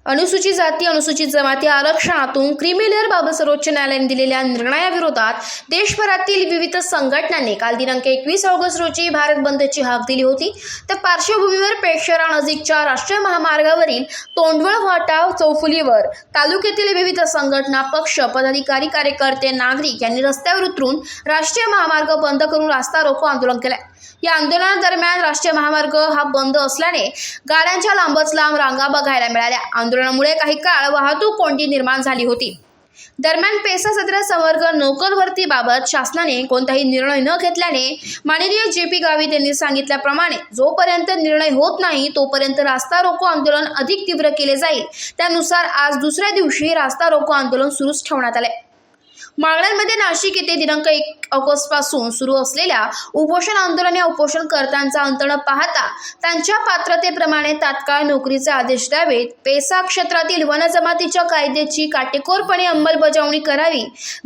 अनुसूचित जाती अनुसूचित जमाती आरक्षणातून क्रीमी लेअर बाबत सर्वोच्च न्यायालयाने दिलेल्या निर्णयाविरोधात देशभरातील विविध संघटनांनी काल दिनांक 21 ऑगस्ट रोजी भारत बंदची हाक दिली होती। त्या पार्श्वभूमीवर पेठ शहरानजीकच्या राष्ट्रीय महामार्गावरील तोंडवळ फाटा चौफुलीवर तालुक्यातील विविध संघटना, पक्ष, पदाधिकारी, कार्यकर्ते, नागरिक यांनी रस्त्यावर उतरून राष्ट्रीय महामार्ग बंद करून रास्ता रोको आंदोलन केले। या आंदोलनादरम्यान राष्ट्रीय महामार्ग हा बंद असल्याने गाड्यांच्या लांबच लांब रांगा बघायला मिळाल्या। आंदोलनामुळे काही काळ वाहतूक कोंडी निर्माण झाली होती। दरम्यान पेसा सदर संवर्ग नोकर भरतीबाबत शासनाने कोणताही निर्णय न घेतल्याने माननीय JP गावित यांनी सांगितल्याप्रमाणे जोपर्यंत निर्णय होत नाही तोपर्यंत रास्ता रोको आंदोलन अधिक तीव्र केले जाईल। त्यानुसार आज दुसऱ्या दिवशी रास्ता रोको आंदोलन सुरूच ठेवण्यात आले। मागण्यांमध्ये नाशिक येथे दिनांक 1 ऑगस्ट पासून सुरू असलेल्या उपोषण आंदोलन या उपोषणकर्त्यांचा अंत न पाहता त्यांच्या पात्रतेप्रमाणे तात्काळ नोकरीचे आदेश द्यावेत, पेसा क्षेत्रातील वन जमातीच्या कायद्याची काटेकोरपणे अंमलबजावणी करावी,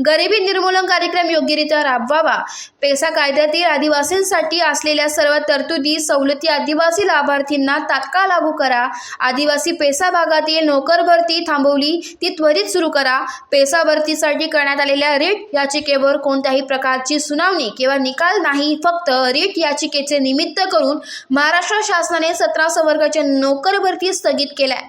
गरिबी निर्मूलन कार्यक्रम योग्यरित्या राबवावा, पेसा कायद्यातील आदिवासींसाठी असलेल्या सर्व तरतुदी सवलती आदिवासी लाभार्थींना तात्काळ लागू करा, आदिवासी पेसा भागातील नोकर भरती थांबवली ती त्वरित सुरू करा, पेसा भरतीसाठी करण्यात आलेल्या रीट याचिकेवर कोणत्याही प्रकारची सुनावणी किंवा निकाल नाही, फक्त रीट याचिकेचे निमित्त करून महाराष्ट्र शासनाने 17 संवर्गाच्या नोकर भरती स्थगित केल्या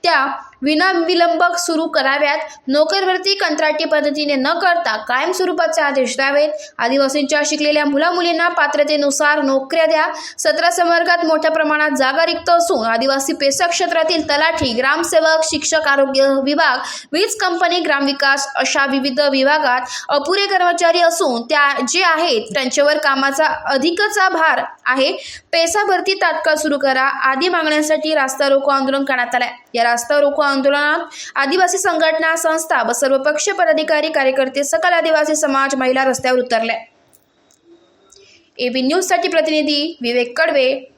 त्या विनाविलंब सुरू कराव्यात, नोकर भरती कंत्राटी पद्धतीने न करता कायम स्वरूपाचे आदेश द्यावेत, आदिवासींच्या शिकलेल्या मुला-मुलींना पात्रतेनुसार नोकऱ्या द्या। 17 संवर्गात मोठ्या प्रमाणात जागा रिक्त असून आदिवासी पेसा क्षेत्रातील तलाठी, ग्रामसेवक, शिक्षक, आरोग्य विभाग, वीज कंपनी, ग्रामविकास अशा विविध विभागात अपुरे कर्मचारी असून त्या जे आहेत त्यांच्यावर कामाचा अधिकचा भार आहे। पेसा भरती तात्काळ सुरू करा आदी मागण्यांसाठी रास्ता रोको आंदोलन करण्यात आले। या रास्ता रोको आंदोलनात आदिवासी संघटना, संस्था व सर्वपक्षीय पदाधिकारी, कार्यकर्ते, सकल आदिवासी समाज, महिला रस्त्यावर उतरले। AB न्यूज साठी प्रतिनिधी विवेक कडवे,